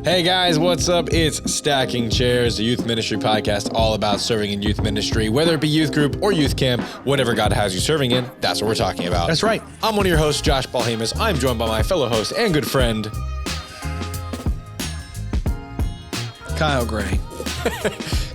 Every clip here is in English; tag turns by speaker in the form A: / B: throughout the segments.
A: Hey guys, what's up? It's Stacking Chairs, a youth ministry podcast all about serving in youth ministry, whether it be youth group or youth camp, whatever God has you serving in, that's what we're talking about.
B: That's right.
A: I'm one of your hosts, Josh Balhamus. I'm joined by my fellow host and good friend,
B: Kyle Gray.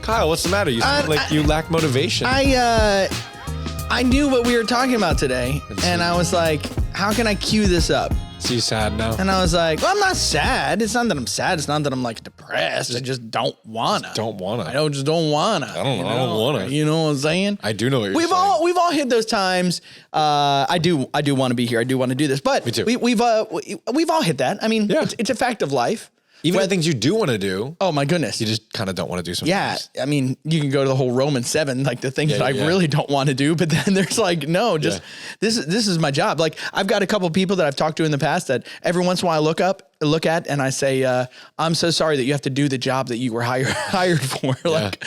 A: Kyle. What's the matter? You seem like you lack motivation.
B: I knew what we were talking about today, and I was like, how can I cue this up?
A: So you sad now?
B: And I was like, well, I'm not sad. It's not that I'm sad. It's not that I'm like depressed. I just don't wanna.
A: Don't wanna.
B: I just don't wanna.
A: I don't know. I don't wanna.
B: You know what I'm saying?
A: I do know what you're
B: We've
A: saying.
B: We've all hit those times. I do want to be here. I do want to do this. But
A: Me too.
B: we've all hit that. I mean,
A: Yeah.
B: it's a fact of life.
A: Even the things you do want to do,
B: Oh my goodness.
A: you just kind of don't want to do something.
B: Yeah, I mean, you can go to the whole Romans 7, like the things that I really don't want to do, but then there's like, no, just this is my job. Like I've got a couple of people that I've talked to in the past that every once in a while I look at and I say, I'm so sorry that you have to do the job that you were hired for. Like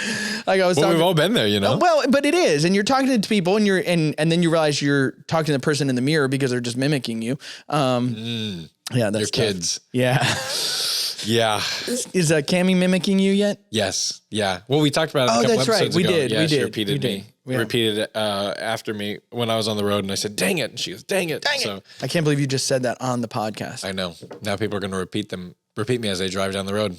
B: I was talking,
A: we've all been there, you know?
B: Well, but it is, and you're talking to people and and then you realize you're talking to the person in the mirror because they're just mimicking you. Yeah, that's
A: Your
B: tough.
A: kids.
B: Yeah.
A: Yeah.
B: Is Cammy mimicking you yet?
A: Yes. Yeah. Well, we talked about it a
B: Oh,
A: couple
B: that's right.
A: episodes
B: We
A: ago.
B: did.
A: Yeah,
B: We
A: she
B: did.
A: repeated
B: We did.
A: me.
B: Yeah.
A: Repeated it after me when I was on the road, and I said, "Dang it!" And she goes, "Dang it!" So
B: I can't believe you just said that on the podcast.
A: I know now people are going to repeat me as they drive down the road.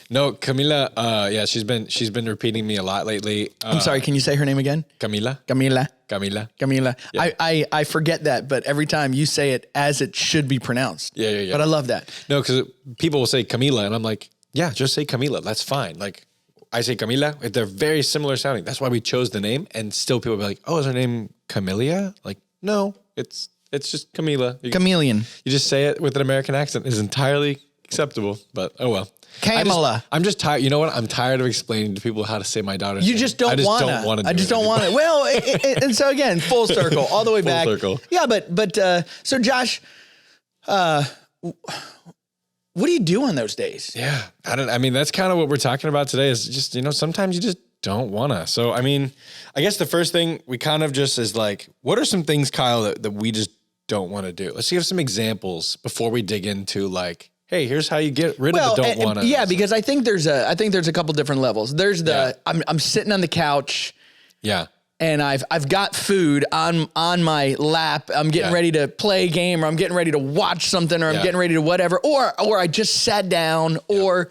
A: No, Camila. Yeah, she's been repeating me a lot lately.
B: I'm sorry. Can you say her name again?
A: Camila.
B: Camila. I forget that, but every time you say it as it should be pronounced.
A: Yeah.
B: But I love that.
A: No, because people will say Camila, and I'm like, yeah, just say Camila. That's fine. Like I say Camila. They're very similar sounding. That's why we chose the name. And still, people will be like, "Oh, is her name Camellia?" Like, no, it's just Camila.
B: Chameleon.
A: You just say it with an American accent is entirely acceptable. But oh well.
B: Kamala.
A: I'm just tired. You know what? I'm tired of explaining to people how to say my daughter's name.
B: You just don't want to. I just don't want it. Well, and so again, full circle, all the way
A: Full
B: back.
A: circle.
B: Yeah, but so Josh, what do you do on those days?
A: Yeah. I mean, that's kind of what we're talking about today is just, sometimes you just don't want to. So, I mean, I guess the first thing we kind of just is like, what are some things, Kyle, that we just don't want to do? Let's give some examples before we dig into like, hey, here's how you get rid of the don't want to.
B: Yeah, because I think there's a couple different levels. There's the I'm sitting on the couch.
A: Yeah.
B: And I've got food on my lap. I'm getting ready to play a game, or I'm getting ready to watch something, or I'm getting ready to whatever, or I just sat down, or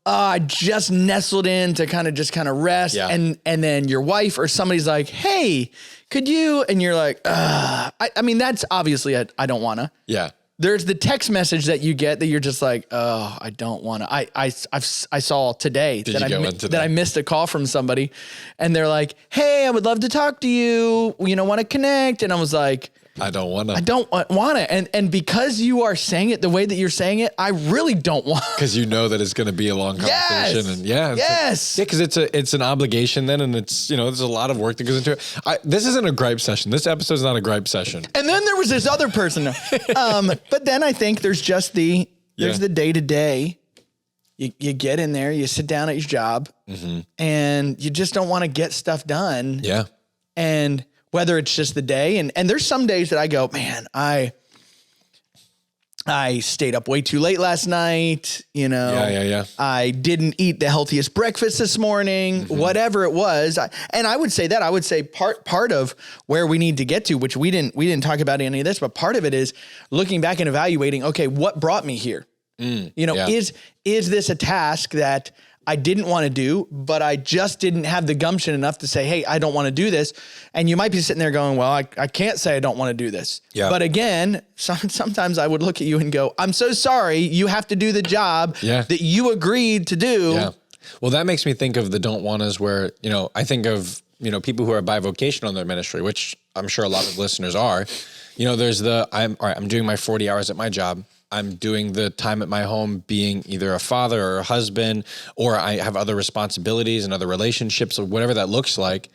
B: I just nestled in to kind of rest, and then your wife or somebody's like, "Hey, could you?" And you're like, I mean, that's obviously I don't wanna.
A: Yeah.
B: There's the text message that you get that you're just like, oh, I don't want to. I saw today that I missed a call from somebody, and they're like, "Hey, I would love to talk to you. Want to connect?" And I was like,
A: I don't want to.
B: I don't want to. And because you are saying it the way that you're saying it, I really don't want.
A: Because you know that it's going to be a long conversation, and because it's an obligation then, and it's there's a lot of work that goes into it. This isn't a gripe session. This episode is not a gripe session.
B: And then there was this other person, but then I think there's just the day to day. You get in there, you sit down at your job, and you just don't want to get stuff done.
A: Yeah,
B: and whether it's just the day, and there's some days that I go, man, I stayed up way too late last night,
A: Yeah.
B: I didn't eat the healthiest breakfast this morning, whatever it was. I would say part of where we need to get to, which we didn't talk about any of this, but part of it is looking back and evaluating, okay, what brought me here? Is this a task that I didn't want to do, but I just didn't have the gumption enough to say, hey, I don't want to do this. And you might be sitting there going, well, I can't say I don't want to do this.
A: Yeah.
B: But again, sometimes I would look at you and go, I'm so sorry. You have to do the job that you agreed to do.
A: Yeah. Well, that makes me think of the don't wannas where, I think of, people who are bivocational in their ministry, which I'm sure a lot of listeners are. There's I'm doing my 40 hours at my job. I'm doing the time at my home being either a father or a husband, or I have other responsibilities and other relationships or whatever that looks like.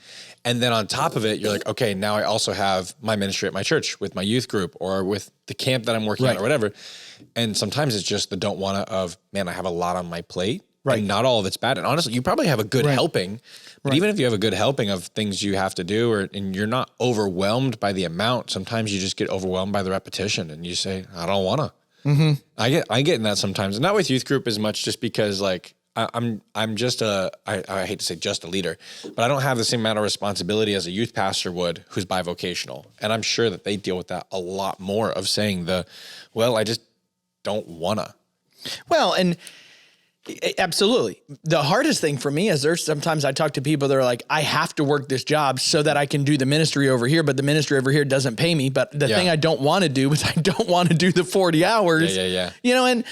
A: And then on top of it, you're like, okay, now I also have my ministry at my church with my youth group or with the camp that I'm working at or whatever. And sometimes it's just the don't wanna of, man, I have a lot on my plate. Right. And not all of it's bad. And honestly, you probably have a good helping, but even if you have a good helping of things you have to do, and you're not overwhelmed by the amount, sometimes you just get overwhelmed by the repetition and you say, I don't wanna. I get in that sometimes, not with youth group as much, just because like I'm just I hate to say just a leader, but I don't have the same amount of responsibility as a youth pastor would who's bivocational. And I'm sure that they deal with that a lot more of saying I just don't wanna.
B: Well, and absolutely. The hardest thing for me is there's sometimes I talk to people that are like, I have to work this job so that I can do the ministry over here, but the ministry over here doesn't pay me. But the thing I don't want to do is I don't want to do the 40 hours.
A: Yeah.
B: You know,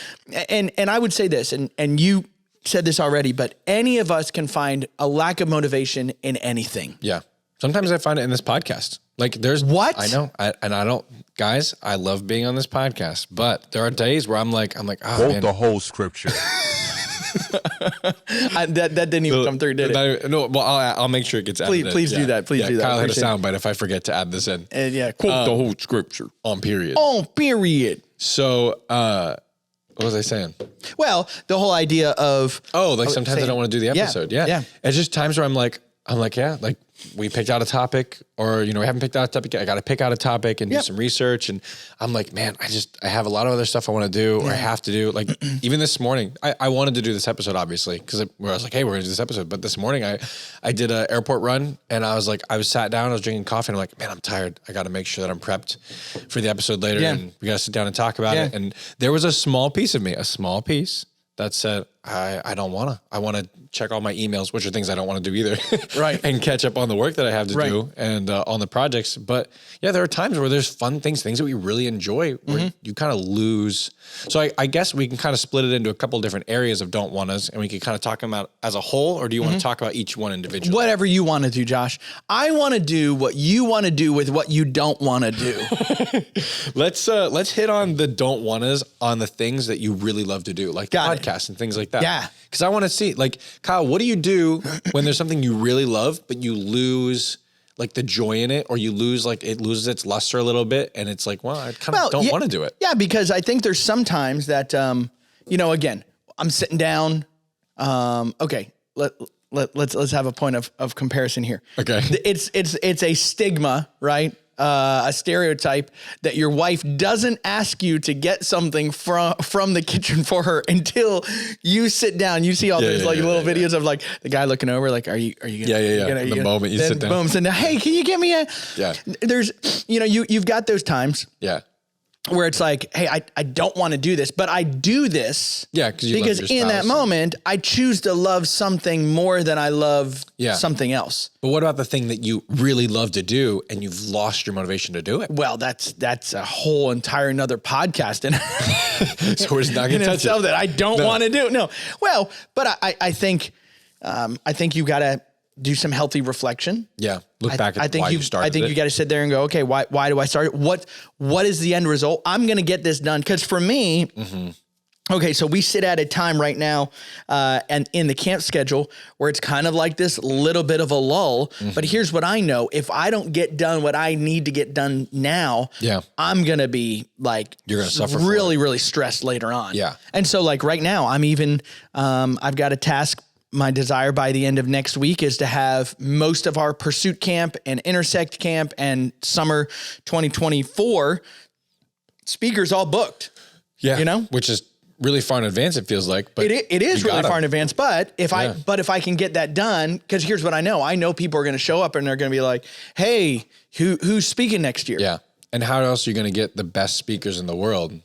B: and I would say this, and you said this already, but any of us can find a lack of motivation in anything.
A: Yeah. Sometimes I find it in this podcast. Like there's
B: what
A: I know. Guys, I love being on this podcast, but there are days where I'm like, oh,
C: quote the whole scripture.
B: that didn't even come through, did it?
A: No, well, I'll make sure it gets added.
B: Please do that. Please do that.
A: Kyle hit a soundbite if I forget to add this in.
B: Quote
A: the whole scripture on period.
B: On period.
A: So, what was I saying?
B: Well, the whole idea of
A: sometimes I don't want to do the episode. Yeah. It's just times where I'm like, we picked out a topic, or we haven't picked out a topic. I got to pick out a topic and do some research, and I'm like, man, I have a lot of other stuff I want to do, or I have to do. Like even this morning, I wanted to do this episode obviously because I was like, hey, we're gonna do this episode. But this morning, I did an airport run, and I was sat down, I was drinking coffee, and I'm like, man, I'm tired. I got to make sure that I'm prepped for the episode later, and we got to sit down and talk about it. And there was a small piece of me, that said, I don't want to. I want to check all my emails, which are things I don't want to do either.
B: Right.
A: And catch up on the work that I have to do and on the projects. But yeah, there are times where there's fun things that we really enjoy where you kind of lose. So I guess we can kind of split it into a couple of different areas of don't wannas, and we can kind of talk about as a whole, or do you want to talk about each one individually?
B: Whatever you want to do, Josh. I want to do what you want to do with what you don't want to do.
A: Let's hit on the don't wannas on the things that you really love to do, like podcasts and things like that.
B: Yeah.
A: Because I want to see, like, Kyle, what do you do when there's something you really love, but you lose like the joy in it, or you lose, like, it loses its luster a little bit, and it's like, well, I kind of don't want to do it.
B: Yeah, because I think there's sometimes that, again, I'm sitting down. Okay, let's have a point of comparison here.
A: Okay,
B: it's a stigma, right? A stereotype that your wife doesn't ask you to get something from the kitchen for her until you sit down. You see all those little videos of like the guy looking over, like, are you gonna,
A: the moment you sit down,
B: boom, sit down. Hey, can you get me a?
A: Yeah.
B: There's, you've got those times.
A: Yeah.
B: Where it's like, hey, I don't want to do this, but I do this.
A: Yeah,
B: because in that moment, I choose to love something more than I love something else.
A: But what about the thing that you really love to do and you've lost your motivation to do it?
B: Well, that's a whole entire another podcast, and
A: so we're just not going to touch it.
B: That I don't want to do. No, well, but I think you got to do some healthy reflection.
A: Yeah. Look back at why you started.
B: I think you got to sit there and go, okay, why do I start it? What is the end result? I'm going to get this done. Cause for me, okay, so we sit at a time right now, and in the camp schedule where it's kind of like this little bit of a lull, but here's what I know. If I don't get done what I need to get done now, I'm going to be like,
A: you're going to suffer
B: really, really stressed later on.
A: Yeah.
B: And so like right now I'm even, I've got a task. My desire by the end of next week is to have most of our Pursuit Camp and Intersect Camp and Summer 2024 speakers all booked.
A: Yeah. Which is really far in advance, it feels like. But
B: it is really far in advance. But if I can get that done, because here's what I know people are going to show up and they're going to be like, hey, who's speaking next year?
A: Yeah. And how else are you going to get the best speakers in the world?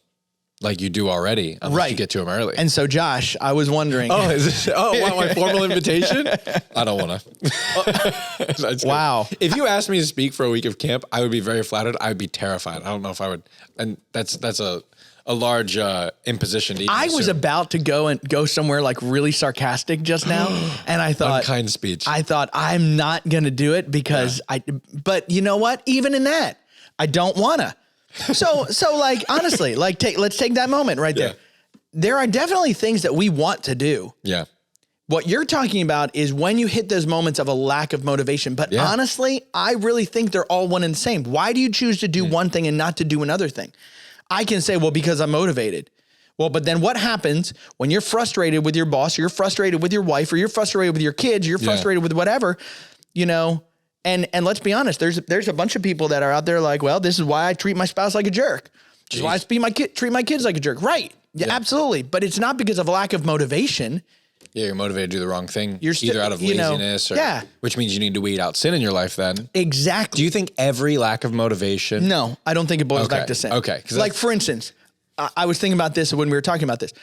A: Like you do already, unless you get to them early.
B: And so, Josh, I was wondering.
A: Want my formal invitation? I don't want to.
B: Wow.
A: If you asked me to speak for a week of camp, I would be very flattered. I would be terrified. I don't know if I would. And that's a large imposition to even
B: I was about to go somewhere like really sarcastic just now. And I thought.
A: Unkind speech.
B: I thought I'm not going to do it because but you know what? Even in that, I don't want to. So like, honestly, like let's take that moment right there. There are definitely things that we want to do.
A: Yeah.
B: What you're talking about is when you hit those moments of a lack of motivation. But honestly, I really think they're all one and the same. Why do you choose to do one thing and not to do another thing? I can say, well, because I'm motivated. Well, but then what happens when you're frustrated with your boss, or you're frustrated with your wife, or you're frustrated with your kids, you're frustrated with whatever, And let's be honest, there's a bunch of people that are out there like, well, this is why I treat my spouse like a jerk. Which is why I treat my kids like a jerk. Right. Yeah, absolutely. But it's not because of lack of motivation.
A: Yeah, you're motivated to do the wrong thing.
B: You're
A: either out of laziness or which means you need to weed out sin in your life then.
B: Exactly.
A: Do you think every lack of motivation?
B: No, I don't think it boils back to sin.
A: Okay.
B: Like for instance, I was thinking about this when we were talking about this.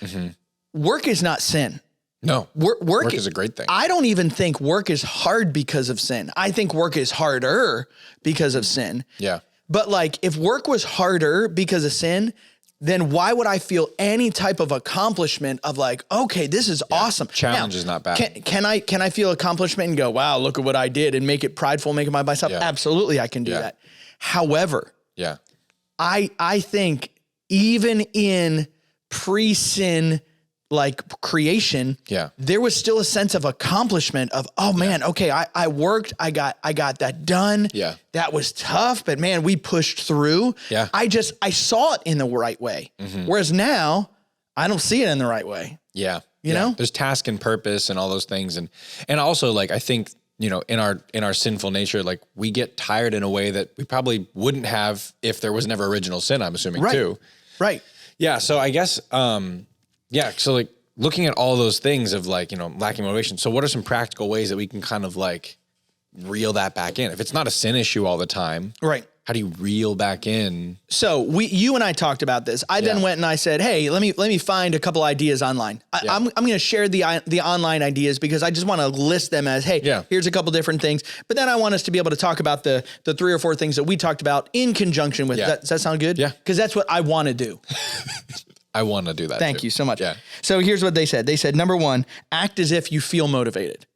B: Work is not sin.
A: No. Work is a great thing.
B: I don't even think work is hard because of sin. I think work is harder because of sin.
A: Yeah.
B: But like if work was harder because of sin, then why would I feel any type of accomplishment of like, okay, this is awesome.
A: Challenge is not bad.
B: Can I feel accomplishment and go, wow, look at what I did and make it prideful, make it my myself? Yeah. Absolutely, I can do that. However, I think even in pre-sin like creation, there was still a sense of accomplishment of, oh man, okay, I worked, I got that done. Yeah. That was tough, but man, we pushed through. Yeah. I saw it in the right way. Whereas now I don't see it in the right way.
A: Yeah.
B: You know?
A: There's task and purpose and all those things. And also like, I think, you know, in our sinful nature, like we get tired in a way that we probably wouldn't have if there was never original sin, I'm assuming too.
B: Right.
A: Yeah. So I guess, so like looking at all those things of like, you know, lacking motivation. So what are some practical ways that we can kind of like reel that back in? If it's not a sin issue all the time,
B: right?
A: How do you reel back in?
B: So you and I talked about this. I then went and I said, hey, let me find a couple ideas online. I'm going to share the online ideas because I just want to list them as, hey, here's a couple different things. But then I want us to be able to talk about the 3 or 4 things that we talked about in conjunction with. Does that sound good?
A: Yeah.
B: Because that's what I want to do.
A: I want to do that.
B: Thank you so much. Yeah. So here's what they said. They said, number 1, act as if you feel motivated.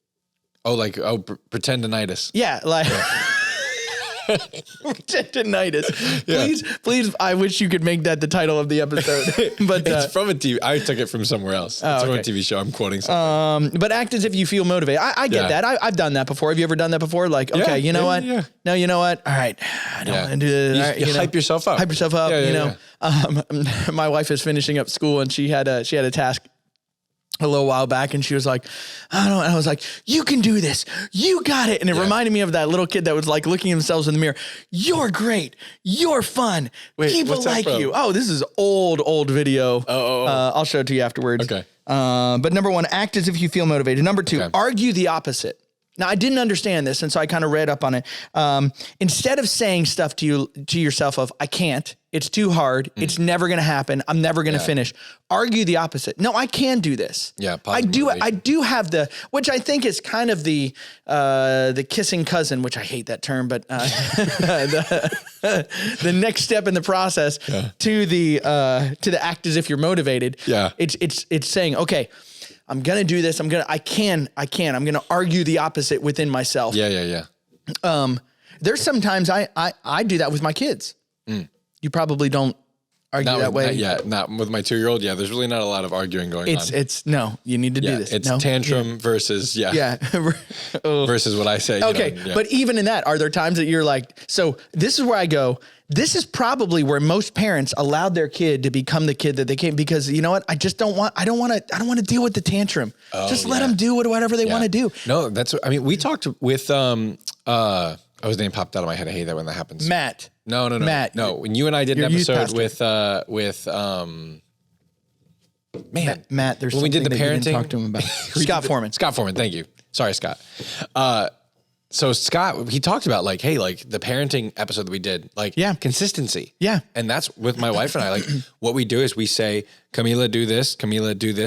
A: Oh, like, pretendinitis.
B: Yeah. Like pretendinitis. Please. I wish you could make that the title of the episode, but
A: it's from a TV. I took it from somewhere else. It's from a TV show. I'm quoting something.
B: But act as if you feel motivated. I get that. I've done that before. Have you ever done that before? Like, okay, you know what? Yeah. No, you know what? All right. I don't want to do this.
A: You hype yourself up.
B: Hype yourself up. My wife is finishing up school and she had a task a little while back and she was like, I don't know. And I was like, you can do this. You got it. And it reminded me of that little kid that was like looking at themselves in the mirror. You're great. You're fun. People like you. Oh, this is old video. I'll show it to you afterwards.
A: Okay.
B: But number 1, act as if you feel motivated. Number 2, argue the opposite. Now, I didn't understand this, and so I kind of read up on it. Instead of saying stuff to yourself of, I can't, it's too hard, it's never going to happen, I'm never going to finish, argue the opposite. No, I can do this.
A: Yeah,
B: I do have which I think is kind of the kissing cousin, which I hate that term, but the next step in the process to the act as if you're motivated. Yeah. It's saying, okay, I'm going to do this. I'm going to argue the opposite within myself.
A: Yeah.
B: There's sometimes I do that with my kids. You probably don't argue that way.
A: Not with my 2-year-old. Yeah. There's really not a lot of arguing going on.
B: No, you need to do this.
A: It's tantrum versus, versus what I say.
B: Okay. But even in that, are there times that you're like, so this is where I go, this is probably where most parents allowed their kid to become the kid that they came, because you know what? I don't want to deal with the tantrum. Just let them do whatever they want to do.
A: No, we talked with, his name popped out of my head. I hate that when that happens.
B: Matt.
A: No.
B: Matt.
A: No. When you and I did an episode with
B: Matt, there's
A: when we did the parenting,
B: didn't talk to him about Scott Foreman.
A: Scott Foreman. Thank you. Sorry, Scott. So Scott, he talked about like, hey, like the parenting episode that we did, like consistency. Yeah. And that's with my wife and I, like what we do is we say, Camila, do this,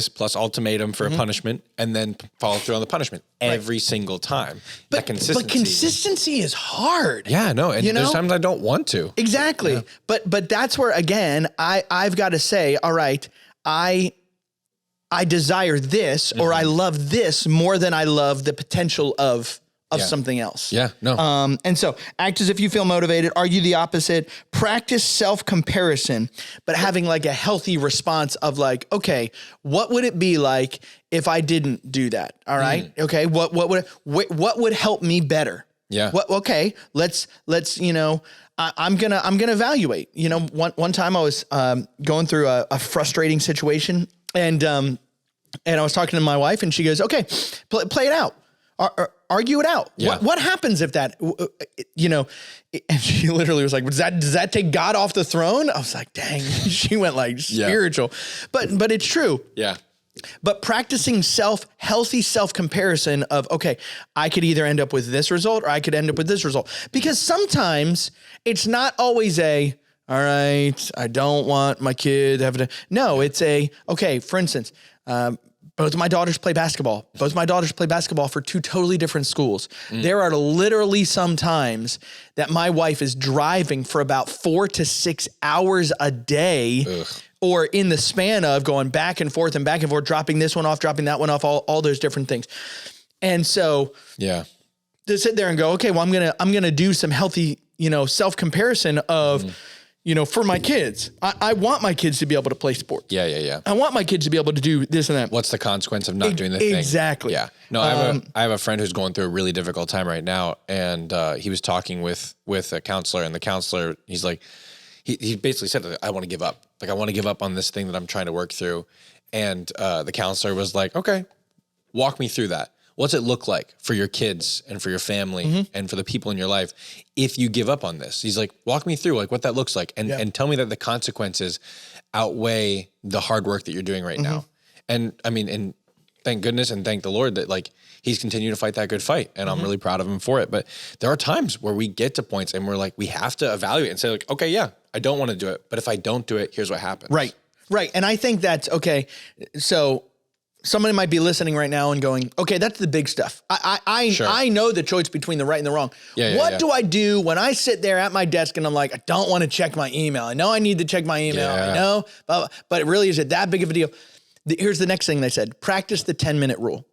A: plus ultimatum for a punishment, and then follow through on the punishment every single time.
B: But consistency is hard.
A: Yeah, no. And there's times I don't want to.
B: Exactly. Yeah. But that's where, again, I've got to say, all right, I desire this, or I love this more than I love the potential of something else.
A: Yeah, no.
B: And so act as if you feel motivated, argue the opposite, practice self-comparison, but having like a healthy response of like, okay, what would it be like if I didn't do that? All right. Okay. What would help me better?
A: Yeah.
B: Okay. Let's, I'm going to evaluate, one time I was, going through a frustrating situation and I was talking to my wife and she goes, okay, play it out. argue it out.
A: Yeah.
B: What happens if that, you know, and she literally was like, does that take God off the throne? I was like, dang, she went like spiritual, but it's true.
A: Yeah.
B: But practicing healthy self-comparison of, okay, I could either end up with this result or I could end up with this result. Because sometimes it's not always all right, I don't want my kid to have to. No, it's okay, for instance, both of my daughters play basketball. Both of my daughters play basketball for two totally different schools. There are literally some times that my wife is driving for about 4 to 6 hours a day. Or in the span of going back and forth, dropping this one off, dropping that one off, all those different things. And so to sit there and go, okay, well, I'm gonna do some healthy, self-comparison of, for my kids. I want my kids to be able to play sports.
A: Yeah.
B: I want my kids to be able to do this and that.
A: What's the consequence of not doing the thing?
B: Exactly.
A: Yeah. No, I have a friend who's going through a really difficult time right now. And he was talking with a counselor, and the counselor, he's like, he basically said, I want to give up. Like, I want to give up on this thing that I'm trying to work through. And the counselor was like, okay, walk me through that. What's it look like for your kids and for your family and for the people in your life if you give up on this? He's like, walk me through like what that looks like and tell me that the consequences outweigh the hard work that you're doing right now. And I mean, and thank goodness and thank the Lord that like he's continued to fight that good fight. And I'm really proud of him for it. But there are times where we get to points and we're like, we have to evaluate and say like, okay, yeah, I don't want to do it. But if I don't do it, here's what happens.
B: Right. And I think that's okay. So somebody might be listening right now and going, okay, that's the big stuff. I know the choice between the right and the wrong. What do I do when I sit there at my desk and I'm like, I don't want to check my email. I know I need to check my email. I know, but really, is it that big of a deal? Here's the next thing they said, practice the 10-minute rule.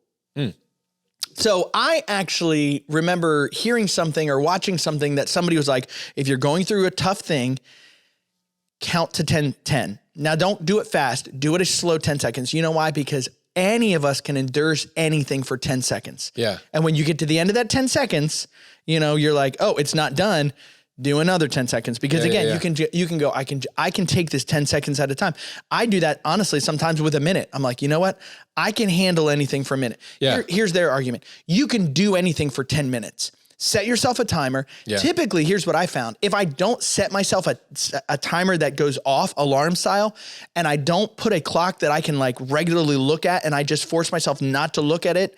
B: So I actually remember hearing something or watching something that somebody was like, if you're going through a tough thing, count to 10. Now don't do it fast. Do it a slow 10 seconds. You know why? Because any of us can endure anything for 10 seconds.
A: Yeah.
B: And when you get to the end of that 10 seconds, you're like, oh, it's not done. Do another 10 seconds. Because again, you can go, I can take this 10 seconds at a time. I do that honestly, sometimes with a minute. I'm like, you know what? I can handle anything for a minute.
A: Yeah.
B: Here's their argument. You can do anything for 10 minutes. Set yourself a timer. Yeah. Typically, here's what I found. If I don't set myself a timer that goes off alarm style, and I don't put a clock that I can like regularly look at, and I just force myself not to look at it,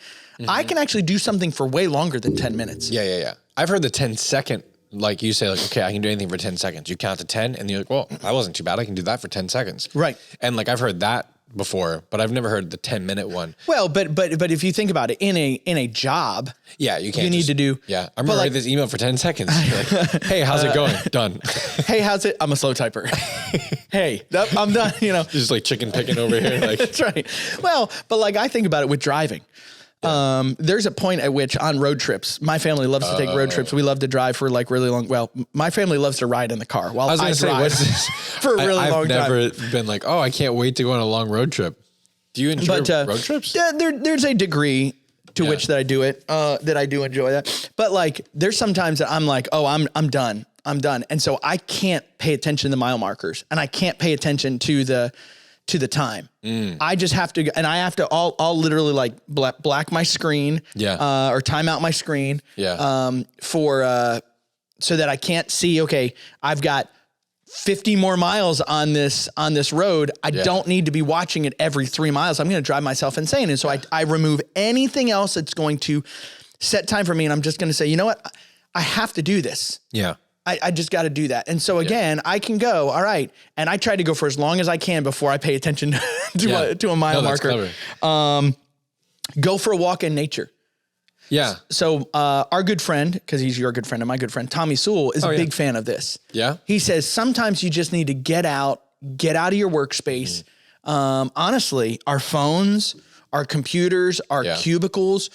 B: I can actually do something for way longer than 10 minutes.
A: Yeah. I've heard the 10-second, like you say, like, okay, I can do anything for 10 seconds. You count to 10 and you're like, well, that wasn't too bad. I can do that for 10 seconds.
B: Right.
A: And like, I've heard that before, but I've never heard the 10-minute one.
B: Well, but if you think about it, in a job,
A: you can't.
B: You need to do.
A: Yeah, I'm gonna write this email for 10 seconds. Like, hey, how's it going? Done.
B: Hey, how's it? I'm a slow typer. Hey, I'm done.
A: Just like chicken picking over here. Like
B: that's right. Well, but like I think about it with driving. There's a point at which on road trips, my family loves to take road trips. We love to drive for like really long. Well, my family loves to ride in the car while I drive for a really long time.
A: I've never been like, oh, I can't wait to go on a long road trip. Do you enjoy road trips?
B: Yeah, there's a degree to which that I do it, that I do enjoy that. But like, there's sometimes that I'm like, oh, I'm done. And so I can't pay attention to the mile markers, and I can't pay attention to the time. I just have to, and I have to, I'll literally like black my screen, or time out my screen, so that I can't see, okay, I've got 50 more miles on this road. I don't need to be watching it every 3 miles. I'm going to drive myself insane. And so I remove anything else that's going to set time for me. And I'm just going to say, you know what? I have to do this.
A: Yeah.
B: I just got to do that. And so again, I can go, all right. And I try to go for as long as I can before I pay attention to a mile marker. Go for a walk in nature.
A: Yeah.
B: So our good friend, because he's your good friend and my good friend, Tommy Sewell, is a big fan of this.
A: Yeah.
B: He says sometimes you just need to get out of your workspace. Honestly, our phones, our computers, our cubicles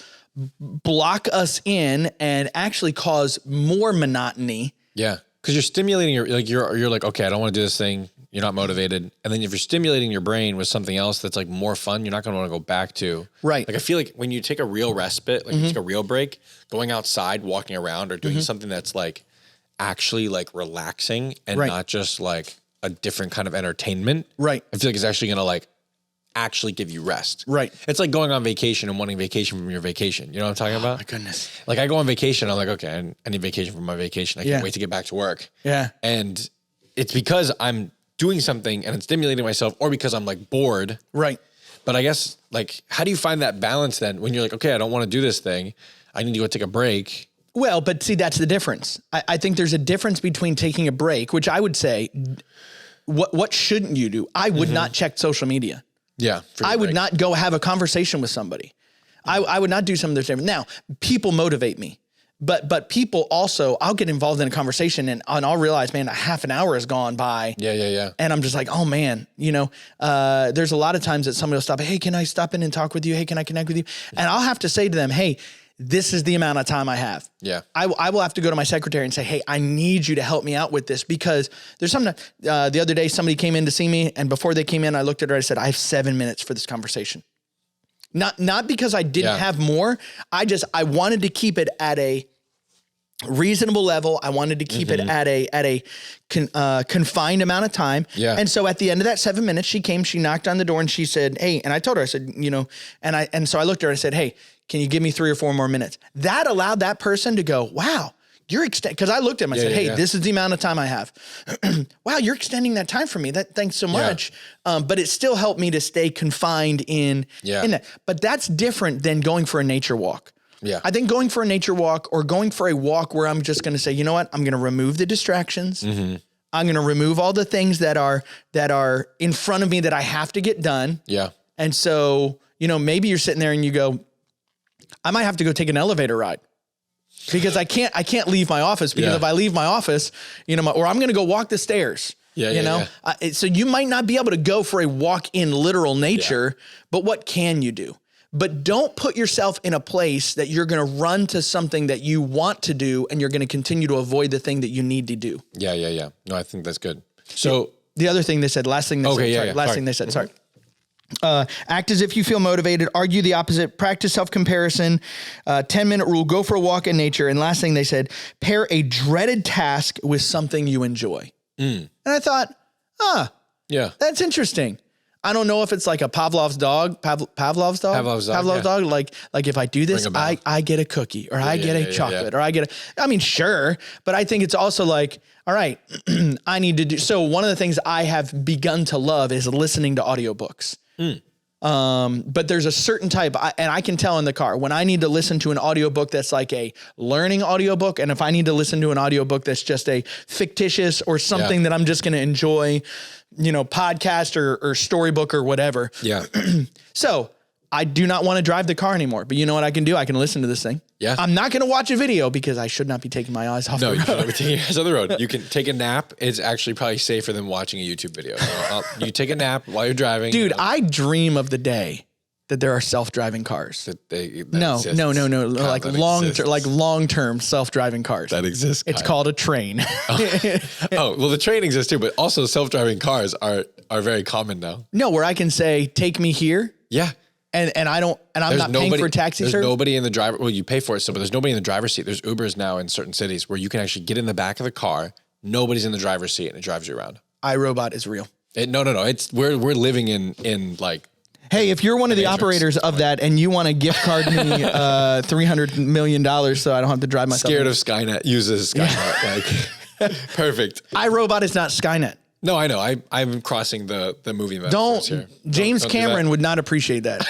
B: block us in and actually cause more monotony.
A: Yeah. Because you're stimulating you're like, okay, I don't want to do this thing. You're not motivated. And then if you're stimulating your brain with something else that's like more fun, you're not going to want to go back to.
B: Right.
A: Like I feel like when you take a real respite, like you take a real break, going outside, walking around, or doing something that's like actually like relaxing and not just like a different kind of entertainment.
B: Right.
A: I feel like it's actually going to like actually give you rest.
B: Right.
A: It's like going on vacation and wanting vacation from your vacation. You know what I'm talking about?
B: My goodness.
A: Like I go on vacation, I'm like, okay, I need vacation from my vacation. I can't wait to get back to work.
B: Yeah.
A: And it's because I'm doing something and it's stimulating myself, or because I'm like bored.
B: Right.
A: But I guess like, how do you find that balance then when you're like, okay, I don't want to do this thing. I need to go take a break.
B: Well, but see, that's the difference. I think there's a difference between taking a break, which I would say, what shouldn't you do? I would not check social media.
A: Yeah.
B: I would not go have a conversation with somebody. I would not do some of those things. Now, people motivate me, but people also, I'll get involved in a conversation and I'll realize, man, a half an hour has gone by.
A: Yeah.
B: And I'm just like, oh man, there's a lot of times that somebody will stop. Hey, can I stop in and talk with you? Hey, can I connect with you? And I'll have to say to them, hey, this is the amount of time I have.
A: Yeah.
B: I will have to go to my secretary and say, hey, I need you to help me out with this, because there's something, the other day somebody came in to see me, and before they came in, I looked at her, I said, I have 7 minutes for this conversation. Not because I didn't have more. I wanted to keep it at a reasonable level. I wanted to keep it at a confined amount of time.
A: Yeah.
B: And so at the end of that 7 minutes, she came, she knocked on the door and she said, hey, and I told her, I said, and so I looked at her and I said, hey, can you give me 3 or 4 more minutes? That allowed that person to go, wow, you're extending, because I looked at him, I said, hey, this is the amount of time I have. Wow, you're extending that time for me. Thanks so much. But it still helped me to stay confined in that. But that's different than going for a nature walk.
A: Yeah.
B: I think going for a nature walk, or going for a walk where I'm just going to say, you know what, I'm going to remove the distractions. I'm going to remove all the things that are in front of me that I have to get done.
A: Yeah.
B: And so, maybe you're sitting there and you go, I might have to go take an elevator ride, because I can't leave my office, because if I leave my office, or I'm going to go walk the stairs. So you might not be able to go for a walk in literal nature, but what can you do? But don't put yourself in a place that you're going to run to something that you want to do, and you're going to continue to avoid the thing that you need to do.
A: Yeah. No, I think that's good. So
B: the other thing they said, last thing they said, sorry. Act as if you feel motivated, argue the opposite, practice self-comparison, 10-minute rule, go for a walk in nature. And last thing they said, pair a dreaded task with something you enjoy. And I thought, that's interesting. I don't know if it's like a Pavlov's dog. Pavlov's dog. Like if I do this, I get a cookie, or I get a chocolate, or I get sure. But I think it's also like, all right, I need to do. So one of the things I have begun to love is listening to audiobooks. But there's a certain type, and I can tell in the car when I need to listen to an audiobook that's like a learning audiobook, and if I need to listen to an audiobook that's just a fictitious or something that I'm just going to enjoy, podcast or storybook or whatever.
A: Yeah.
B: So I do not want to drive the car anymore, but you know what I can do? I can listen to this thing.
A: Yeah.
B: I'm not going to watch a video, because I should not be taking my eyes off the road.
A: No, you should not be taking your eyes on the road. You can take a nap. It's actually probably safer than watching a YouTube video. So you take a nap while you're driving.
B: Dude, I dream of the day that there are self-driving cars. No. Like long-term self-driving cars.
A: That exists.
B: It's called a train.
A: Well, the train exists too, but also self-driving cars are very common now.
B: No, where I can say, take me here.
A: Yeah.
B: And I'm not paying for taxi service.
A: There's nobody in the driver. Well, you pay for it still, but there's nobody in the driver's seat. There's Ubers now in certain cities where you can actually get in the back of the car. Nobody's in the driver's seat, and it drives you around.
B: iRobot is real.
A: No. It's we're living in like.
B: Hey, if you're one of the operators of that and you want to gift card me $300 million so I don't have to drive myself.
A: Scared of Skynet, uses Skynet. Like, perfect.
B: iRobot is not Skynet.
A: No, I know. I'm crossing the movie
B: metaphors
A: here.
B: James Cameron would not appreciate that.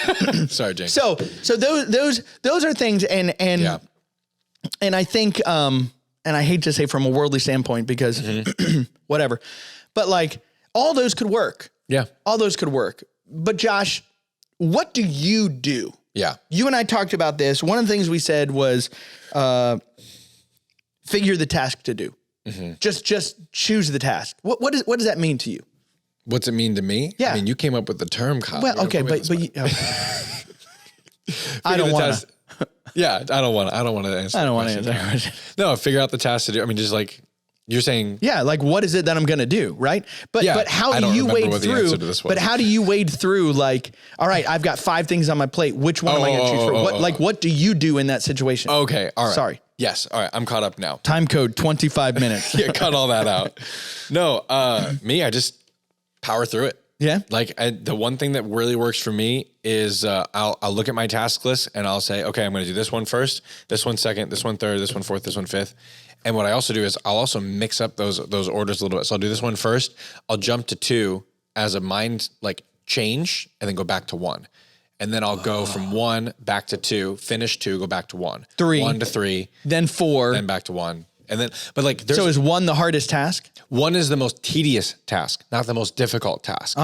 A: Sorry, James.
B: So those are things, and I think and I hate to say from a worldly standpoint, because whatever, but like all those could work.
A: Yeah,
B: all those could work. But Josh, what do you do?
A: Yeah,
B: you and I talked about this. One of the things we said was figure the task to do. Just choose the task. What does that mean to you?
A: What's it mean to me?
B: Yeah.
A: I mean, you came up with the term, Kyle.
B: Well, okay, but I don't want to.
A: Yeah, I don't want to answer.
B: I don't want to answer that question.
A: No, figure out the task to do. I mean, just like you're saying.
B: Yeah, like what is it that I'm going to do, right? But how do you wade through? But how do you wade through? Like, all right, I've got 5 things on my plate. Which one am I going to choose for? What do you do in that situation?
A: Okay, all right.
B: Sorry.
A: Yes. All right. I'm caught up now.
B: Time code 25 minutes.
A: Yeah, cut all that out. No, me, I just power through it.
B: Yeah.
A: Like the one thing that really works for me is I'll look at my task list and I'll say, okay, I'm going to do this one first, this one second, this one third, this one fourth, this one fifth. And what I also do is I'll also mix up those orders a little bit. So I'll do this one first. I'll jump to 2 as a mind like change and then go back to 1. And then I'll go from 1 back to 2, finish 2, go back to 1.
B: 3.
A: 1 to 3.
B: Then 4.
A: Then back to 1. And then, but like,
B: So is 1 the hardest task?
A: 1 is the most tedious task, not the most difficult task.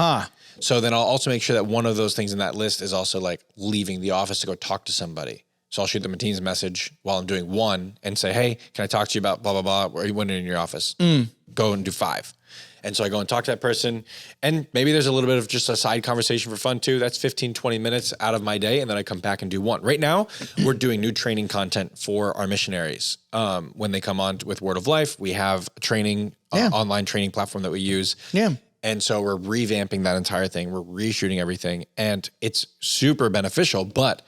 A: So then I'll also make sure that one of those things in that list is also like leaving the office to go talk to somebody. So I'll shoot them a Teams message while I'm doing 1 and say, hey, can I talk to you about blah, blah, blah, or when you're in your office? Go and do 5. And so I go and talk to that person, and maybe there's a little bit of just a side conversation for fun too. That's 15, 20 minutes out of my day. And then I come back and do 1. Right now, we're doing new training content for our missionaries. When they come on with Word of Life, we have a training, online training platform that we use.
B: Yeah.
A: And so we're revamping that entire thing. We're reshooting everything, and it's super beneficial, but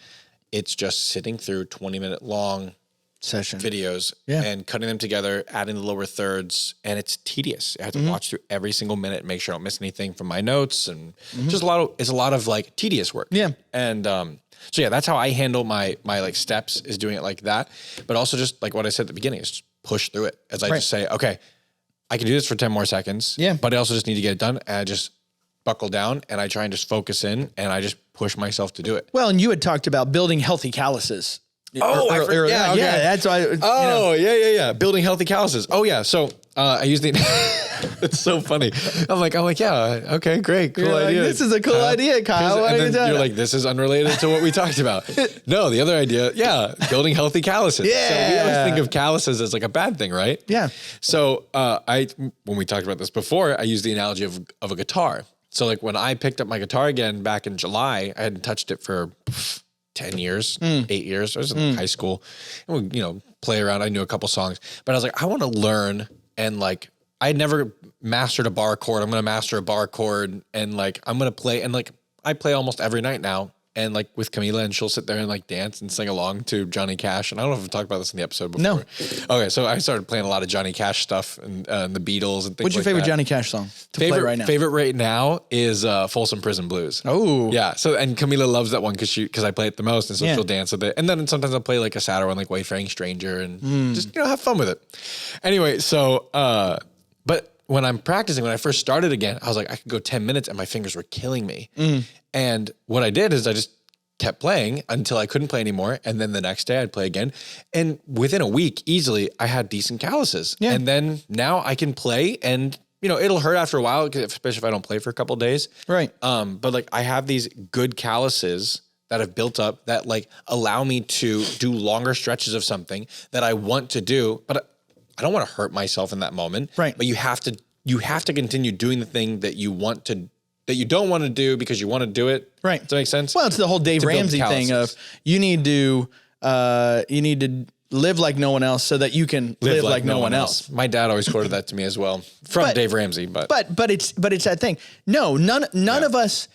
A: it's just sitting through 20-minute long
B: Session
A: videos and cutting them together, adding the lower thirds, and it's tedious. I have to watch through every single minute, make sure I don't miss anything from my notes, and just it's a lot of like tedious work.
B: Yeah.
A: And so yeah, that's how I handle my like steps, is doing it like that. But also just like what I said at the beginning, is just push through it. As I just say, okay, I can do this for 10 more seconds.
B: Yeah.
A: But I also just need to get it done, and I just buckle down and I try and just focus in and I just push myself to do it.
B: Well, and you had talked about building healthy calluses.
A: Oh,
B: yeah, that's why.
A: Yeah. Building healthy calluses. Oh yeah. So I use the. It's so funny. I'm like, yeah. Okay, great, cool idea.
B: This is a cool idea, Kyle.
A: And then you're like, this is unrelated to what we talked about. No, the other idea, building healthy calluses.
B: Yeah.
A: So we always think of calluses as like a bad thing, right?
B: Yeah.
A: So when we talked about this before, I used the analogy of a guitar. So like when I picked up my guitar again back in July, I hadn't touched it for 10 years, 8 years. I was in high school, and we, play around. I knew a couple songs, but I was like, I want to learn. And like, I had never mastered a bar chord. I'm going to master a bar chord, and like, I'm going to play. And like, I play almost every night now. And like with Camila, and she'll sit there and like dance and sing along to Johnny Cash. And I don't know if I've talked about this in the episode before.
B: No.
A: Okay. So I started playing a lot of Johnny Cash stuff and the Beatles and things like that.
B: What's your favorite Johnny Cash song to play right now?
A: Favorite right now is Folsom Prison Blues.
B: Oh.
A: Yeah. So, and Camila loves that one because I play it the most. And so she'll dance with it. And then sometimes I'll play like a sadder one, like Wayfaring Stranger, and just, have fun with it. Anyway, so, but when I'm practicing, when I first started again, I was like, I could go 10 minutes and my fingers were killing me. And what I did is I just kept playing until I couldn't play anymore. And then the next day I'd play again. And within a week, easily, I had decent calluses. Yeah. And then now I can play, and, it'll hurt after a while, especially if I don't play for a couple of days.
B: Right.
A: But like I have these good calluses that have built up that like allow me to do longer stretches of something that I want to do, but I don't want to hurt myself in that moment.
B: Right.
A: But you have to continue doing the thing that you don't want to do because you want to do it.
B: Right.
A: Does that make sense?
B: Well, it's the whole Dave Ramsey thing of you need to live like no one else so that you can live like no one else.
A: My dad always quoted that to me as well from Dave Ramsey, but
B: it's that thing. No, none of us,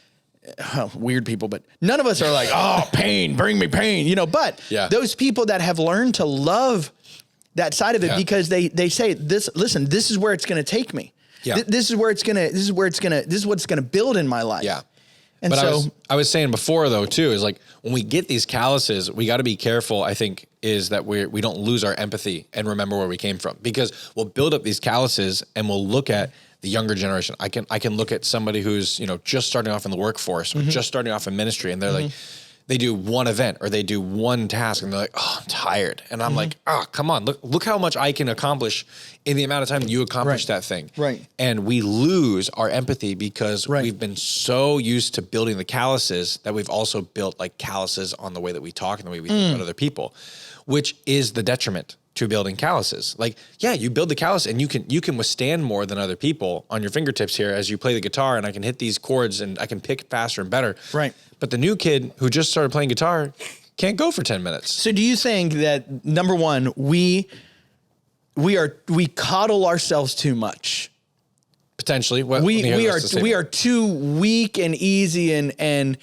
B: weird people, but none of us are like, oh, pain, bring me pain, but those people that have learned to love that side of it because they say this, listen, this is where it's going to take me. Yeah. This is what's going to build in my life.
A: Yeah.
B: And
A: but
B: so
A: I was saying before though, too, is like when we get these calluses, we got to be careful, I think, is that we don't lose our empathy and remember where we came from, because we'll build up these calluses and we'll look at the younger generation. I can look at somebody who's, just starting off in the workforce or just starting off in ministry, and they're like, they do one event or they do one task and they're like, oh, I'm tired. And I'm like, oh, come on, look how much I can accomplish in the amount of time you accomplish that thing.
B: Right.
A: And we lose our empathy because we've been so used to building the calluses that we've also built like calluses on the way that we talk and the way we think about other people, which is the detriment to building calluses. Like, you build the callus and you can withstand more than other people on your fingertips here as you play the guitar, and I can hit these chords and I can pick faster and better.
B: Right.
A: But the new kid who just started playing guitar can't go for 10 minutes.
B: So do you think that, number one, we coddle ourselves too much?
A: Potentially. What,
B: We are too weak and easy and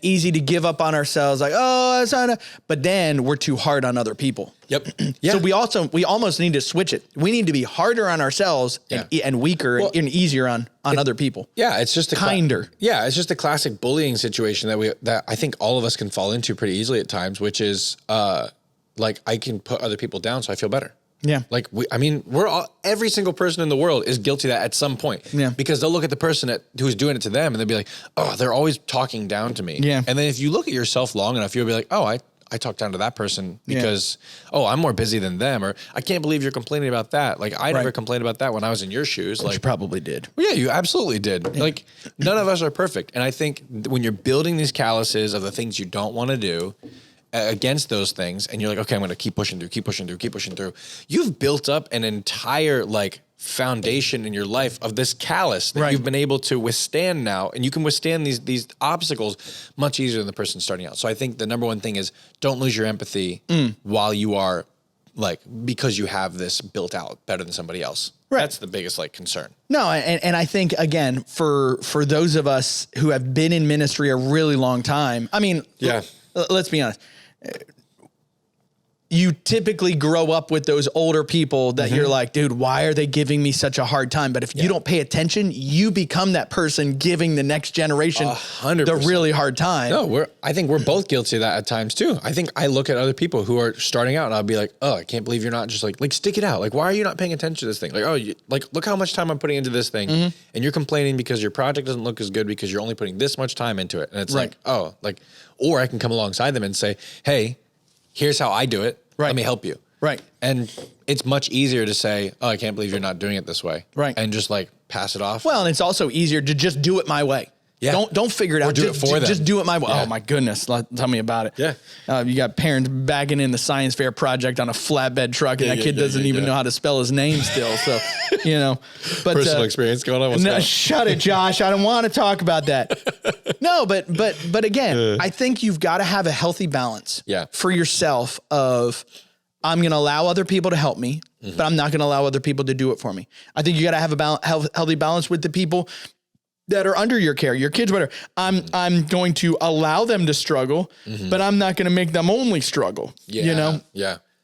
B: easy to give up on ourselves. Like, oh, that's not. But then we're too hard on other people.
A: Yep. Yeah.
B: So we almost need to switch it. We need to be harder on ourselves and weaker and easier on other people.
A: Yeah, it's just
B: kinder.
A: It's just a classic bullying situation that I think all of us can fall into pretty easily at times, which is like I can put other people down so I feel better.
B: Yeah.
A: Like every single person in the world is guilty of that at some point.
B: Yeah.
A: Because they'll look at the person who's doing it to them and they'll be like, oh, they're always talking down to me.
B: Yeah.
A: And then if you look at yourself long enough, you'll be like, oh, I talked down to that person because, I'm more busy than them. Or I can't believe you're complaining about that. Like I never complained about that when I was in your shoes.
B: Like you probably did.
A: Well, yeah, you absolutely did. Yeah. Like none of us are perfect. And I think when you're building these calluses of the things you don't want to do, against those things, and you're like, okay, I'm going to keep pushing through. You've built up an entire like foundation in your life of this callus that you've been able to withstand now, and you can withstand these obstacles much easier than the person starting out. So I think the number one thing is don't lose your empathy while you are like, because you have this built out better than somebody else. Right. That's the biggest like concern.
B: No, and I think again for those of us who have been in ministry a really long time, I mean, let's be honest. You typically grow up with those older people that you're like, dude, why are they giving me such a hard time? But if you don't pay attention, you become that person giving the next generation
A: 100%.
B: the really hard time.
A: No, I think we're both guilty of that at times too. I think I look at other people who are starting out and I'll be like, oh, I can't believe you're not just like stick it out. Like, why are you not paying attention to this thing? Like, look how much time I'm putting into this thing. And you're complaining because your project doesn't look as good because you're only putting this much time into it. And it's or I can come alongside them and say, hey, here's how I do it. Right. Let me help you.
B: Right.
A: And it's much easier to say, oh, I can't believe you're not doing it this way.
B: Right.
A: And just like pass it off.
B: Well, and it's also easier to just do it my way. Yeah. Don't figure it out. Just do it my way. Yeah. Oh my goodness. Tell me about it.
A: Yeah.
B: You got parents bagging in the science fair project on a flatbed truck and that kid doesn't even know how to spell his name still. So, but
A: personal experience going on.
B: No, shut it, Josh. I don't want to talk about that. No, but again, I think you've got to have a healthy balance for yourself of I'm going to allow other people to help me, but I'm not going to allow other people to do it for me. I think you got to have a healthy balance with the people that are under your care, your kids, whatever. I'm going to allow them to struggle, but I'm not going to make them only struggle. Yeah.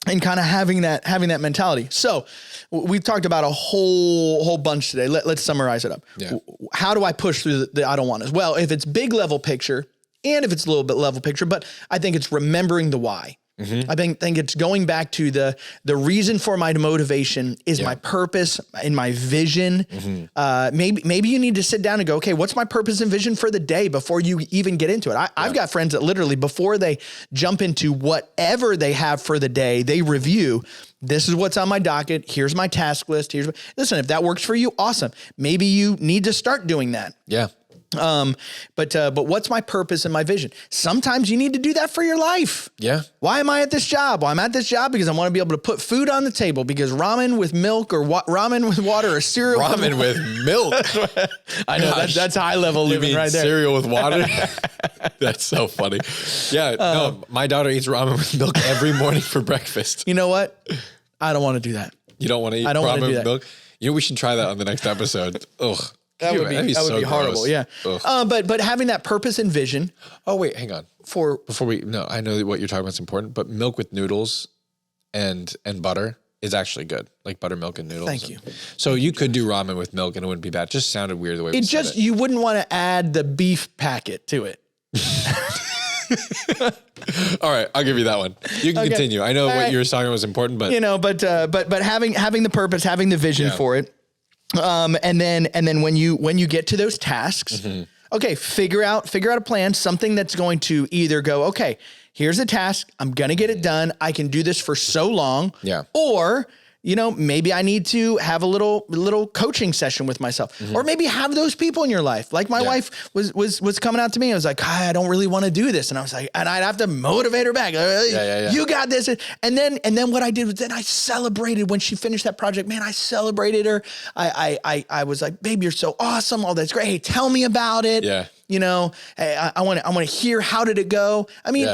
B: And kind of having that mentality. So we've talked about a whole bunch today. Let's summarize it up. Yeah. How do I push through the I don't want as well? If it's big level picture and if it's a little bit level picture, but I think it's remembering the why. I think it's going back to the reason for my motivation is my purpose and my vision. Maybe you need to sit down and go, okay, what's my purpose and vision for the day before you even get into it? I've got friends that literally before they jump into whatever they have for the day, they review, this is what's on my docket. Here's my task list. Listen, if that works for you, awesome. Maybe you need to start doing that.
A: Yeah.
B: But what's my purpose and my vision? Sometimes you need to do that for your life.
A: Yeah.
B: Why am I at this job? Well, I'm at this job because I want to be able to put food on the table because ramen with milk or ramen with water or cereal.
A: Ramen with milk.
B: I know that's high level living right there.
A: Cereal with water. That's so funny. Yeah. No, my daughter eats ramen with milk every morning for breakfast.
B: You know what? I don't want to do that.
A: You don't want to eat ramen with milk? We should try that on the next episode. Ugh.
B: That would be horrible. Yeah. But having that purpose and vision.
A: Oh, wait, hang on. I know that what you're talking about is important, but milk with noodles and butter is actually good. Like buttermilk and noodles.
B: Thank you.
A: So you could do ramen with milk and it wouldn't be bad. It just sounded weird the way we said it.
B: You wouldn't want to add the beef packet to it.
A: All right, I'll give you that one. You can continue. I know what you were talking was important, but
B: but having the purpose, having the vision for it. And then when you get to those tasks, okay, figure out a plan, something that's going to either go, okay, here's a task. I'm going to get it done. I can do this for so long.
A: Yeah.
B: Or, maybe I need to have a little coaching session with myself, or maybe have those people in your life. Like my wife was coming out to me. I was like, I don't really want to do this. And I was like, and I'd have to motivate her back. You got this. And then what I did was then I celebrated when she finished that project, man, I celebrated her. I was like, babe, you're so awesome. Oh, that's great. Hey, tell me about it.
A: Yeah.
B: Hey, I want to hear, how did it go? I mean,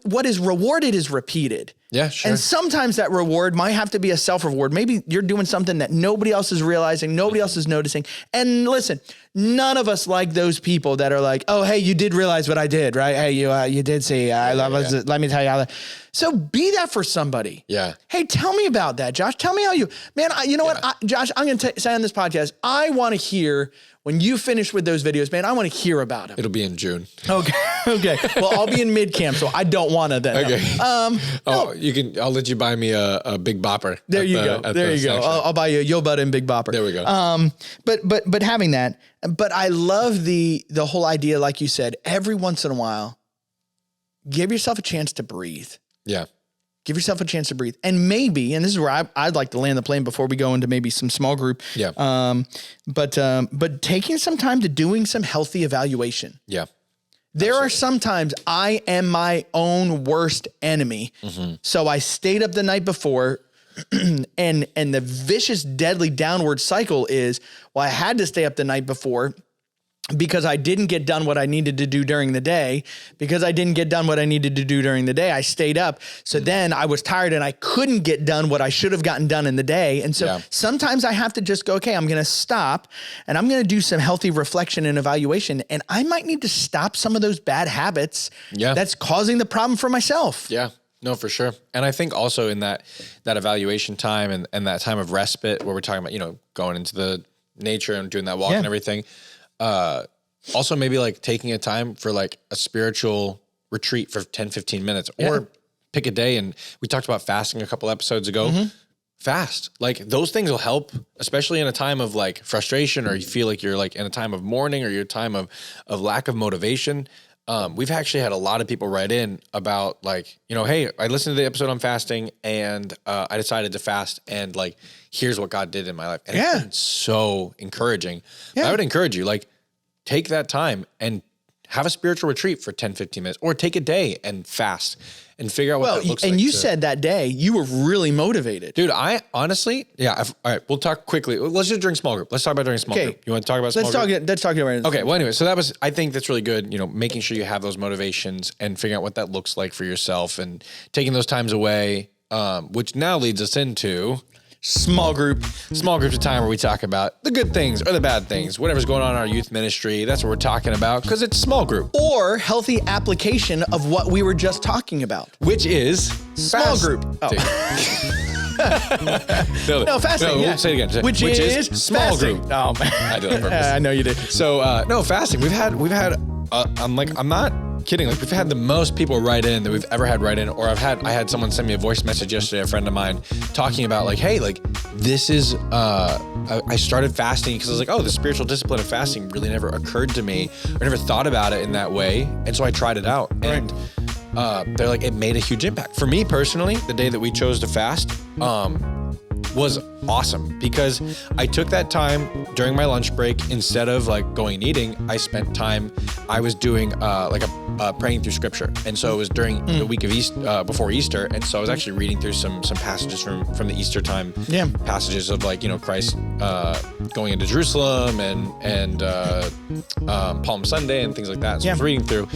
B: what is rewarded is repeated.
A: Yeah, sure.
B: And sometimes that reward might have to be a self-reward. Maybe you're doing something that nobody else is realizing, nobody else is noticing. And listen, none of us like those people that are like, oh, hey, you did realize what I did, right? Hey, you did see, let me tell you how that. So be that for somebody.
A: Yeah.
B: Hey, tell me about that, Josh. Tell me how you, man, you know what, Josh, I'm going to say on this podcast, I want to hear when you finish with those videos, man, I want to hear about them.
A: It'll be in June.
B: Okay. Okay. Well, I'll be in mid-camp, so I don't want to then.
A: Okay.
B: No.
A: I'll let you buy me a Big Bopper.
B: There you go. There you go. I'll buy you a Yo Bud and Big Bopper.
A: There we go.
B: But having that, but I love the whole idea, like you said, every once in a while, give yourself a chance to breathe.
A: Yeah.
B: Give yourself a chance to breathe. And maybe, and this is where I'd like to land the plane before we go into maybe some small group.
A: Yeah.
B: But taking some time to doing some healthy evaluation.
A: Yeah.
B: There are some times I am my own worst enemy. Mm-hmm. So I stayed up the night before and the vicious, deadly downward cycle is, well, I had to stay up the night before because I didn't get done what I needed to do during the day. Because I didn't get done what I needed to do during the day, I stayed up. So then I was tired and I couldn't get done what I should have gotten done in the day. And so sometimes I have to just go, okay, I'm going to stop and I'm going to do some healthy reflection and evaluation. And I might need to stop some of those bad habits that's causing the problem for myself.
A: Yeah. No, for sure. And I think also in that evaluation time and that time of respite where we're talking about, going into the nature and doing that walk and everything, also maybe like taking a time for like a spiritual retreat for 10, 15 minutes or pick a day. And we talked about fasting a couple episodes ago. Mm-hmm. Fast. Like those things will help, especially in a time of like frustration or you feel like you're like in a time of mourning or your time of lack of motivation. We've actually had a lot of people write in about like, hey, I listened to the episode on fasting and I decided to fast and like, here's what God did in my life. And it's been so encouraging. I would encourage you, like, take that time and have a spiritual retreat for 10, 15 minutes or take a day and fast and figure out what that looks like.
B: And you said that day you were really motivated.
A: Dude, I honestly, all right, we'll talk quickly. Let's just during small group. Let's talk about during small group. You want to talk about small group?
B: Let's talk about it.
A: Okay, well, anyway, so I think that's really good, making sure you have those motivations and figuring out what that looks like for yourself and taking those times away, which now leads us into
B: small group.
A: Small groups of time where we talk about the good things or the bad things, whatever's going on in our youth ministry. That's what we're talking about because it's small group.
B: Or healthy application of what we were just talking about.
A: Which is
B: small group. Oh. No, fasting.
A: No, we'll say it again.
B: Which is small
A: fasting.
B: Group. Oh, man.
A: I did it on purpose.
B: I know you did.
A: So, no, fasting. We've had, I'm not kidding. Like we've had the most people write in that we've ever had write in, or I had someone send me a voice message yesterday, a friend of mine, talking about like, hey, like this is, I started fasting because I was like, oh, the spiritual discipline of fasting really never occurred to me. I never thought about it in that way. And so I tried it out and they're like, it made a huge impact. For me personally, the day that we chose to fast, was awesome because I took that time during my lunch break. Instead of like going and eating, I spent time, I was doing like a praying through scripture. And so it was during the week of Easter, before Easter. And so I was actually reading through some passages from the Easter time, passages of like, Christ going into Jerusalem and Palm Sunday and things like that. So I was reading through.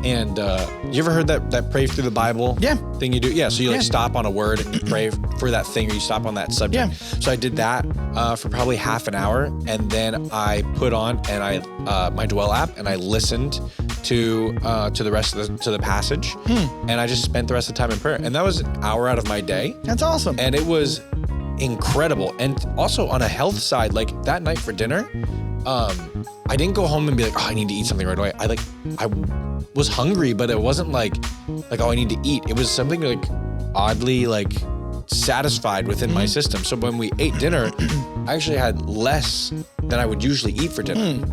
A: And you ever heard that pray through the Bible thing you do? Yeah. So you like stop on a word and you pray for that thing or you stop on that subject. So I did that for probably half an hour. And then I put on my Dwell app and I listened to the rest of the passage. And I just spent the rest of the time in prayer. And that was an hour out of my day.
B: That's awesome.
A: And it was incredible. And also on a health side, like that night for dinner, I didn't go home and be like, oh, I need to eat something right away. I was hungry, but it wasn't like, oh, I need to eat. It was something like oddly like satisfied within my system. So when we ate dinner, I actually had less than I would usually eat for dinner.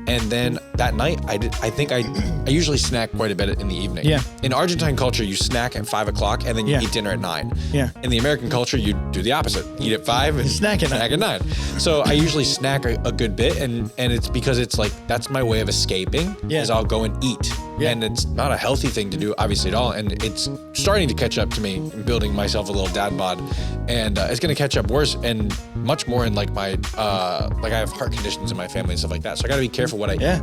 A: And then that night, I usually snack quite a bit in the evening.
B: Yeah.
A: In Argentine culture, you snack at 5 o'clock and then you eat dinner at 9.
B: Yeah.
A: In the American culture, you do the opposite. Eat at 5 and
B: snack at
A: 9. So I usually snack a good bit, and it's because it's like that's my way of escaping. Is I'll go and eat. Yeah. And it's not a healthy thing to do, obviously, at all. And it's starting to catch up to me, building myself a little dad bod. And it's going to catch up worse and much more in like my, like I have heart conditions in my family and stuff like that. So I got to be careful what I eat.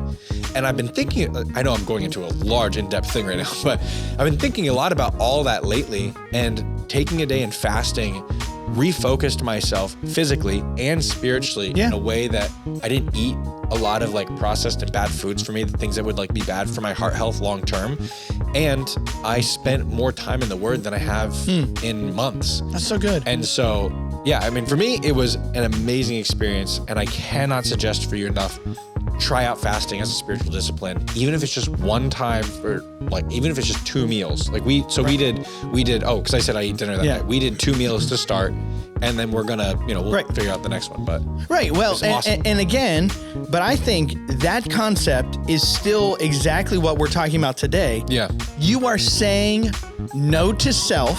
A: And I've been thinking, I know I'm going into a large in-depth thing right now, but I've been thinking a lot about all that lately. And taking a day and fasting refocused myself physically and spiritually in a way that I didn't eat a lot of like processed and bad foods for me, the things that would like be bad for my heart health long term. And I spent more time in the Word than I have in months.
B: That's so good.
A: And so, yeah, I mean, for me, it was an amazing experience, and I cannot suggest for you enough. Try out fasting as a spiritual discipline, even if it's just one time for like, even if it's just 2 meals. Like we did, because I said I eat dinner that night. We did 2 meals to start, and then we're gonna, we'll figure out the next one. But
B: well,
A: awesome.
B: and again, but I think that concept is still exactly what we're talking about today.
A: Yeah.
B: You are saying no to self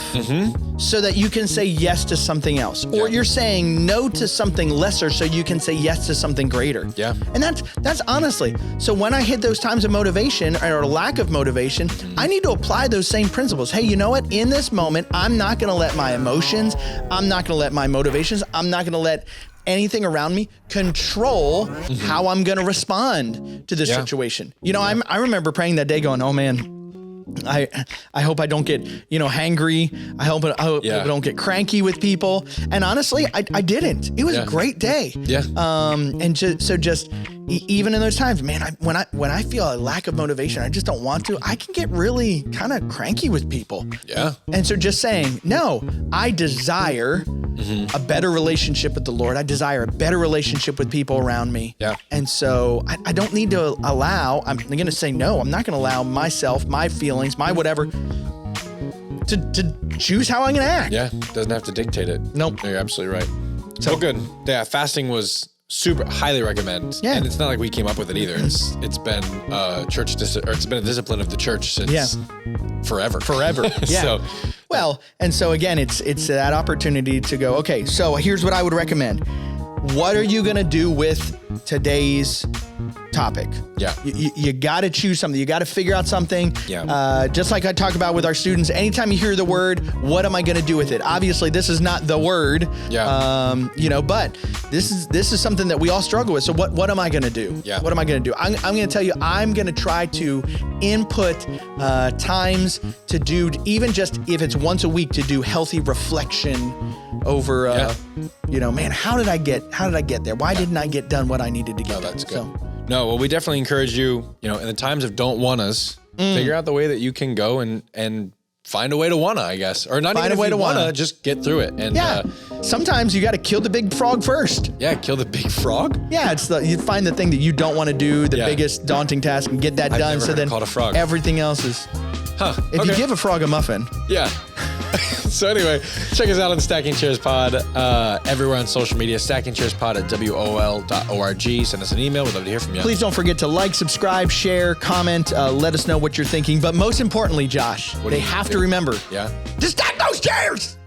B: so that you can say yes to something else. Or you're saying no to something lesser so you can say yes to something greater.
A: Yeah.
B: And that's honestly, so when I hit those times of motivation or lack of motivation, I need to apply those same principles. Hey, you know what? In this moment, I'm not going to let my emotions, I'm not going to let my motivations, I'm not going to let anything around me control how I'm going to respond to this situation. I remember praying that day going, oh man, I hope I don't get, hangry. I hope I don't get cranky with people. And honestly, I didn't. It was a great day.
A: Yeah.
B: Even in those times, man, when I feel a lack of motivation, I just don't want to, I can get really kind of cranky with people.
A: Yeah.
B: And so just saying, no, I desire a better relationship with the Lord. I desire a better relationship with people around me.
A: Yeah.
B: And so I don't need to allow, I'm going to say no, I'm not going to allow myself, my feelings, my whatever, to choose how I'm going to act.
A: Yeah. Doesn't have to dictate it.
B: Nope.
A: You're absolutely right. So good. Yeah. Fasting was super highly recommend.
B: Yeah.
A: And it's not like we came up with it either. It's been it's been a discipline of the church since forever.
B: Yeah. And so again, it's that opportunity to go, okay, so here's what I would recommend. What are you going to do with today's topic?
A: Yeah.
B: You got to choose something. You got to figure out something.
A: Yeah.
B: Just like I talk about with our students, anytime you hear the word, what am I going to do with it? Obviously, this is not the word.
A: Yeah.
B: But this is something that we all struggle with. So what am I going to do?
A: Yeah.
B: What am I going to do? I'm going to tell you, I'm going to try to input times to do, even just if it's once a week, to do healthy reflection over, man, how did I get there? Why didn't I get done what I needed to get done?
A: That's good. No, well, we definitely encourage you, in the times of don't want us, figure out the way that you can go and find a way to wanna, I guess. Or not
B: find
A: even
B: a way
A: if you
B: to wanna,
A: just get through it. And
B: sometimes you got to kill the big frog first.
A: Yeah, kill the big frog?
B: Yeah, you find the thing that you don't want to do, the biggest daunting task, and get that done.
A: Never
B: so
A: heard
B: then
A: it called a frog.
B: Everything else is. If you give a frog a muffin.
A: Yeah. So anyway, check us out on Stacking Chairs Pod everywhere on social media. stackingchairspod@wol.org. Send us an email. We'd love to hear from you.
B: Please don't forget to like, subscribe, share, comment. Let us know what you're thinking. But most importantly, Josh, they have to remember.
A: Yeah.
B: To stack those chairs.